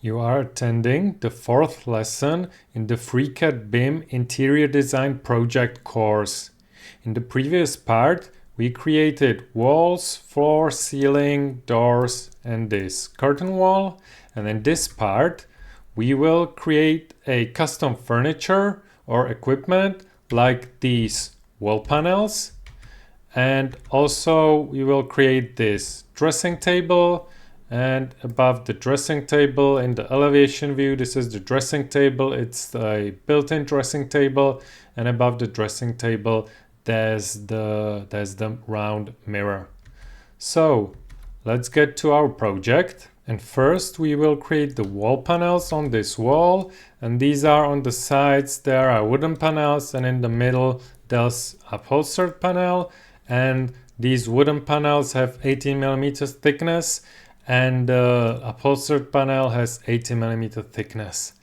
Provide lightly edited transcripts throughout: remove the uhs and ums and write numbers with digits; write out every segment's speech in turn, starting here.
You are attending the 4th lesson in the FreeCAD BIM Interior Design Project course. In the previous part, we created walls, floor, ceiling, doors, and this curtain wall. And in this part, we will create a custom furniture or equipment like these wall panels. And also we will create this dressing table, and above the dressing table in the elevation view, this is the dressing table. It's a built-in dressing table, and above the dressing table there's the round mirror. So let's get to our project. And first we will create the wall panels on this wall, and these are on the sides. There are wooden panels, and in the middle there's upholstered panel. And these wooden panels have 18 millimeters thickness, and the upholstered panel has 80 millimeter thickness.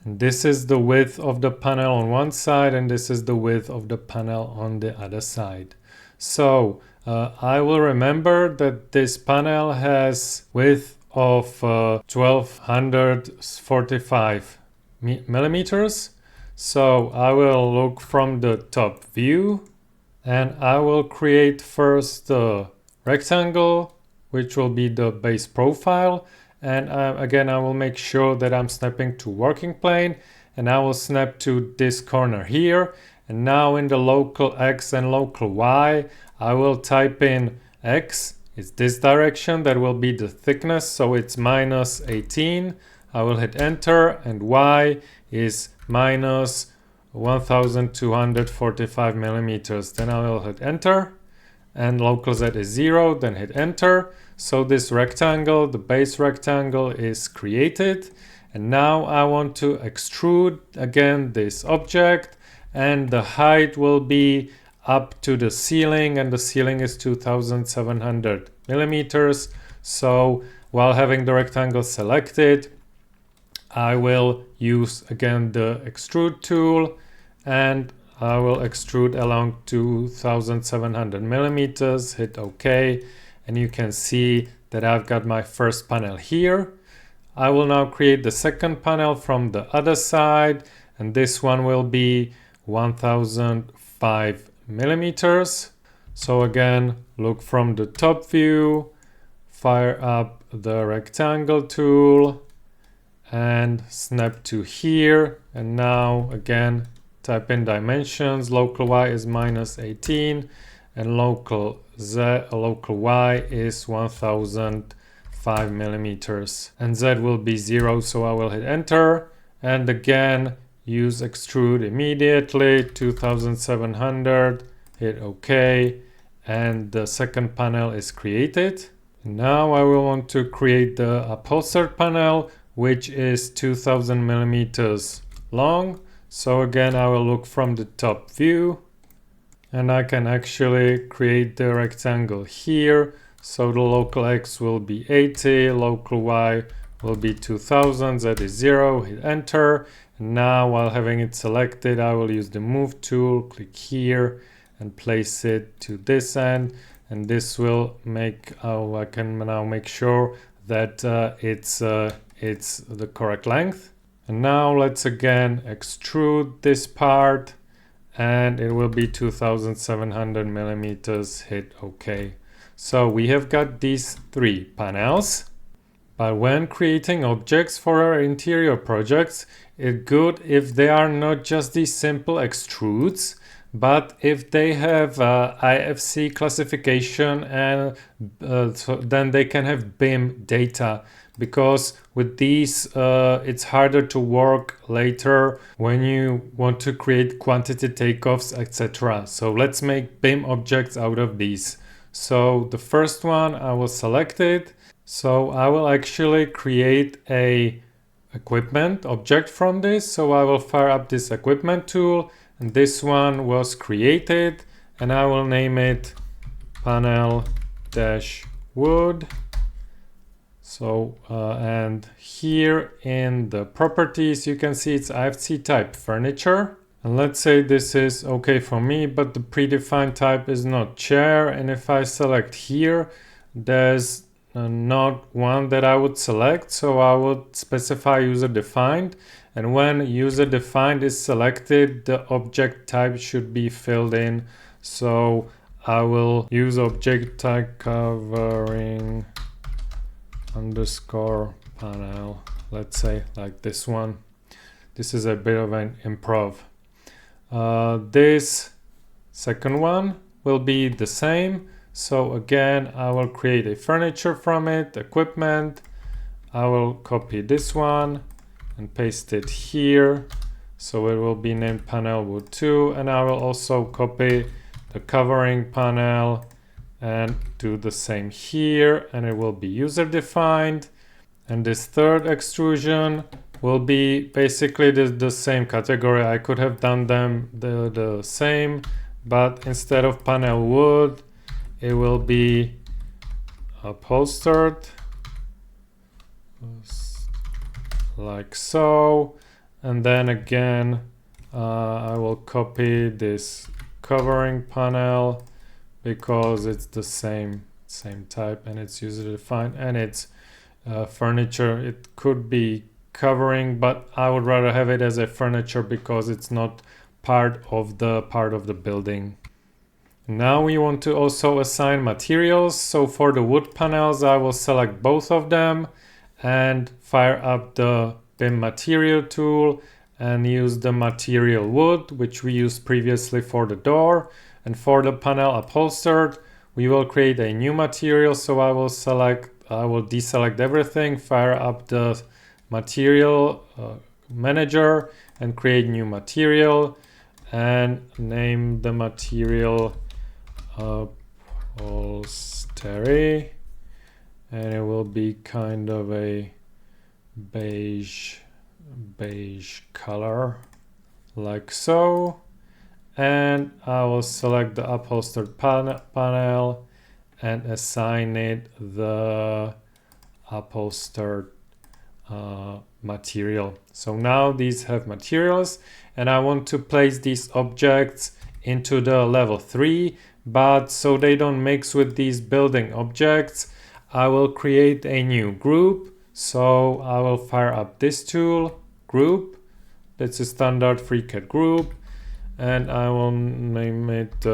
And this is the width of the panel on one side, and this is the width of the panel on the other side. So I will remember that this panel has width of 1245 millimeters. So I will look from the top view, and I will create first the rectangle, which will be the base profile. And again, I will make sure that I'm snapping to working plane, and I will snap to this corner here. And now in the local X and local Y, I will type in X. It's this direction, that will be the thickness, so it's minus 18. I will hit enter, and Y is minus 1245 millimeters. Then I will hit enter, and local Z is 0, then hit enter. So this rectangle, the base rectangle, is created. And now I want to extrude again this object, and the height will be up to the ceiling, and the ceiling is 2700 millimeters. So while having the rectangle selected, I will use again the extrude tool, and I will extrude along 2700 millimeters, hit OK, and you can see that I've got my first panel here. I will now create the second panel from the other side, and this one will be 1005 millimeters. So again, look from the top view, fire up the rectangle tool, and snap to here. And now again, type in dimensions. Local Y is minus 18, and local Y is 1005 millimeters, and Z will be 0. So I will hit enter, and again use extrude immediately, 2700, hit OK, and the second panel is created. Now I will want to create the upholstered panel, which is 2000 millimeters long. So again, I will look from the top view, and I can actually create the rectangle here. So the local X will be 80, local Y will be 2000, Z is 0, hit enter. And now while having it selected, I will use the move tool, click here and place it to this end. And this will make, I can now make sure that it's the correct length. And now let's again extrude this part, and it will be 2700 millimeters, hit OK. So we have got these 3 panels. But when creating objects for our interior projects, it's good if they are not just these simple extrudes, but if they have IFC classification, and so then they can have BIM data, because with these it's harder to work later when you want to create quantity takeoffs, etc. So let's make BIM objects out of these. So the first one, I will select it. So I will actually create a equipment object from this. So I will fire up this equipment tool, and this one was created, and I will name it panel-wood. So and here in the properties you can see it's IFC type furniture, and let's say this is okay for me, but the predefined type is not chair. And if I select here, there's not one that I would select, so I would specify user defined, and when user defined is selected, the object type should be filled in. So I will use object type covering underscore panel, let's say like this one. This is a bit of an improv. This second one will be the same. So again, I will create a furniture from it, equipment. I will copy this one and paste it here. So it will be named panel wood 2, and I will also copy the covering panel and do the same here, and it will be user defined. And this third extrusion will be basically the same category. I could have done them the same, but instead of panel wood, it will be upholstered like so. And then again, I will copy this covering panel because it's the same type and it's user defined and it's furniture. It could be covering, but I would rather have it as a furniture because it's not part of the building. Now we want to also assign materials. So for the wood panels, I will select both of them and fire up the BIM material tool and use the material wood, which we used previously for the door. And for the panel upholstered, we will create a new material. So I will deselect everything, fire up the material manager and create new material and name the material upholstery, and it will be kind of a beige color like so. And I will select the upholstered panel and assign it the upholstered material. So now these have materials, and I want to place these objects into the level 3, but so they don't mix with these building objects, I will create a new group. So I will fire up this tool, group. That's a standard FreeCAD group, and I will name it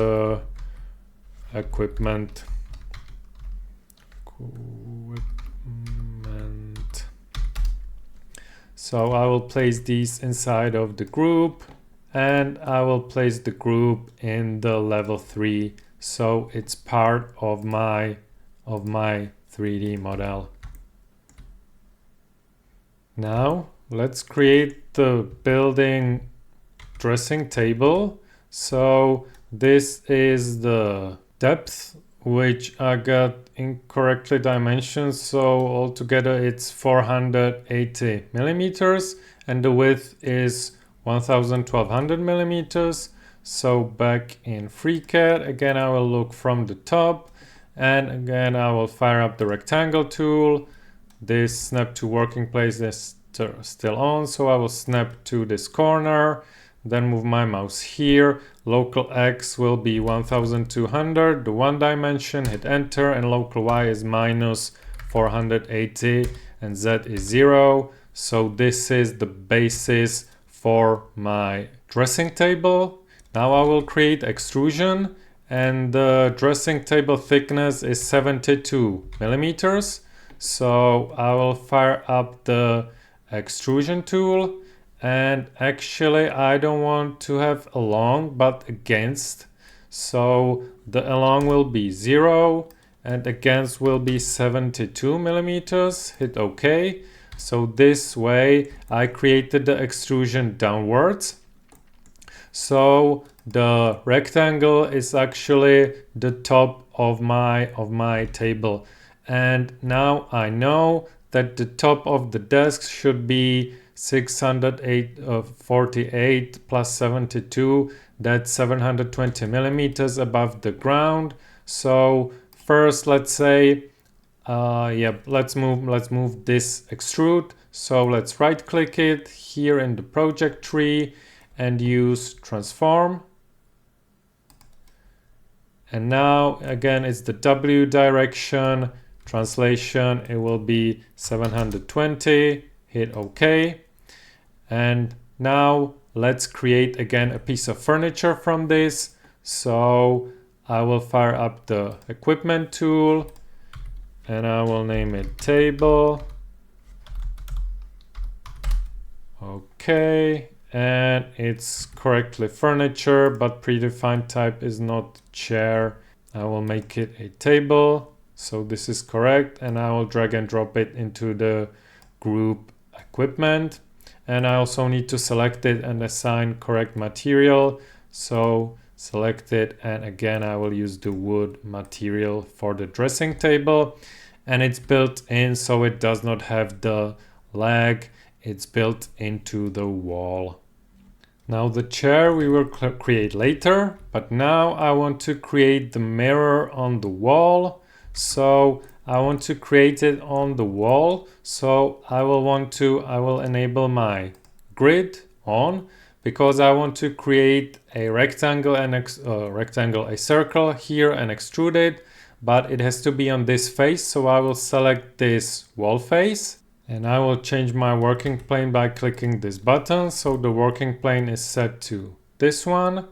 equipment. So I will place these inside of the group, and I will place the group in the level 3, so it's part of my 3D model. Now let's create the building dressing table. So this is the depth, which I got incorrectly dimensioned. So altogether it's 480 millimeters, and the width is 1200 millimeters. So back in FreeCAD, again, I will look from the top, and again, I will fire up the rectangle tool. This snap to working place is still on, so I will snap to this corner, then move my mouse here. Local X will be 1200, the one dimension, hit enter, and local Y is minus 480 and Z is 0. So this is the basis for my dressing table. Now I will create extrusion, and the dressing table thickness is 72 millimeters. So I will fire up the extrusion tool, and actually I don't want to have along but against. So the along will be 0 and against will be 72 millimeters. Hit OK. So this way I created the extrusion downwards. So the rectangle is actually the top of my table. And now I know that the top of the desk should be 648 plus 72. That's 720 millimeters above the ground. So first, let's say, let's move this extrude. So let's right click it here in the project tree and use transform. And now again, it's the W direction translation, it will be 720, hit OK. And now let's create again a piece of furniture from this. So I will fire up the equipment tool and I will name it table. Okay, and it's correctly furniture, but predefined type is not chair. I will make it a table. So this is correct, and I will drag and drop it into the group equipment. And I also need to select it and assign correct material. So select it, and again I will use the wood material for the dressing table. And it's built in, so it does not have the lag. It's built into the wall. Now the chair we will create later, but now I want to create the mirror on the wall. So I want to create it on the wall. So I will enable my grid on, because I want to create a rectangle and a circle here and extrude it, but it has to be on this face. So I will select this wall face. And I will change my working plane by clicking this button. So the working plane is set to this one.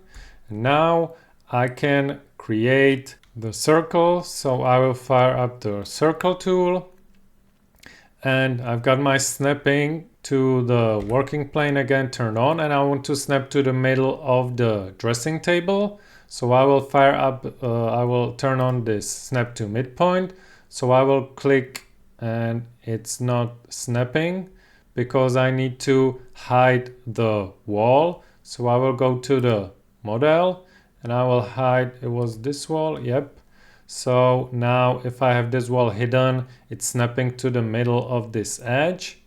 And now I can create the circle. So I will fire up the circle tool. And I've got my snapping to the working plane again turned on. And I want to snap to the middle of the dressing table. So I will fire up, I will turn on this snap to midpoint. So I will click and it's not snapping because I need to hide the wall. So I will go to the model and I will hide, it was this wall, yep. So now if I have this wall hidden, it's snapping to the middle of this edge.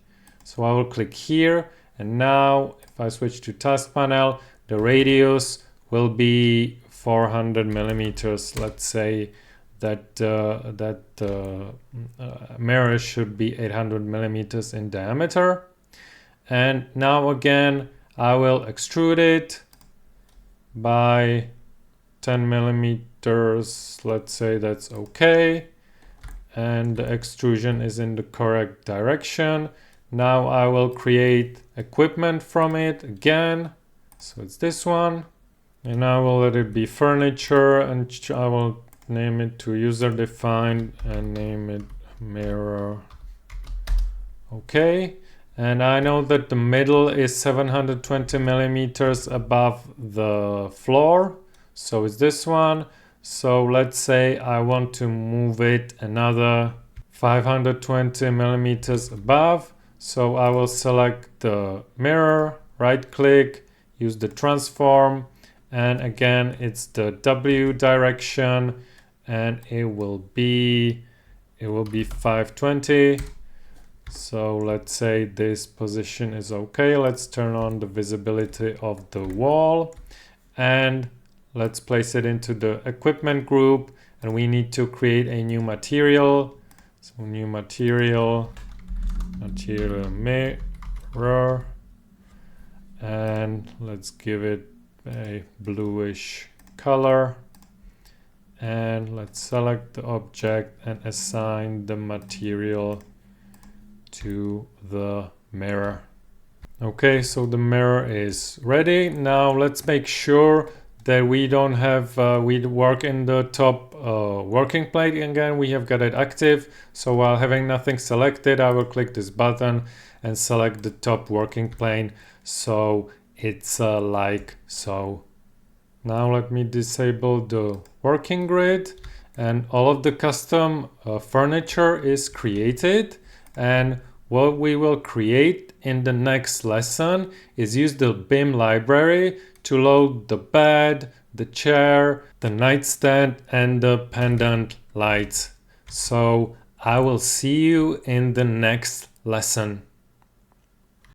So I will click here, and now if I switch to task panel, the radius will be 400 millimeters. Let's say that mirror should be 800 millimeters in diameter. And now again I will extrude it by 10 millimeters. Let's say that's okay, and the extrusion is in the correct direction. Now I will create equipment from it again, so it's this one, and I will let it be furniture, and I will name it to user defined and name it mirror. Okay, and I know that the middle is 720 millimeters above the floor, so it's this one. So let's say I want to move it another 520 millimeters above. So I will select the mirror, right click, use the transform, and again it's the W direction, and it will be 520. So let's say this position is okay. Let's turn on the visibility of the wall, and let's place it into the equipment group, and we need to create a new material. So new material mirror, and let's give it a bluish color, and let's select the object and assign the material to the mirror. Okay, so the mirror is ready. Now let's make sure that we don't have, we work in the top working plane again. We have got it active. So while having nothing selected, I will click this button and select the top working plane. So it's like so. Now let me disable the working grid, and all of the custom furniture is created. And what we will create in the next lesson is use the BIM library to load the bed, the chair, the nightstand, and the pendant lights. So I will see you in the next lesson.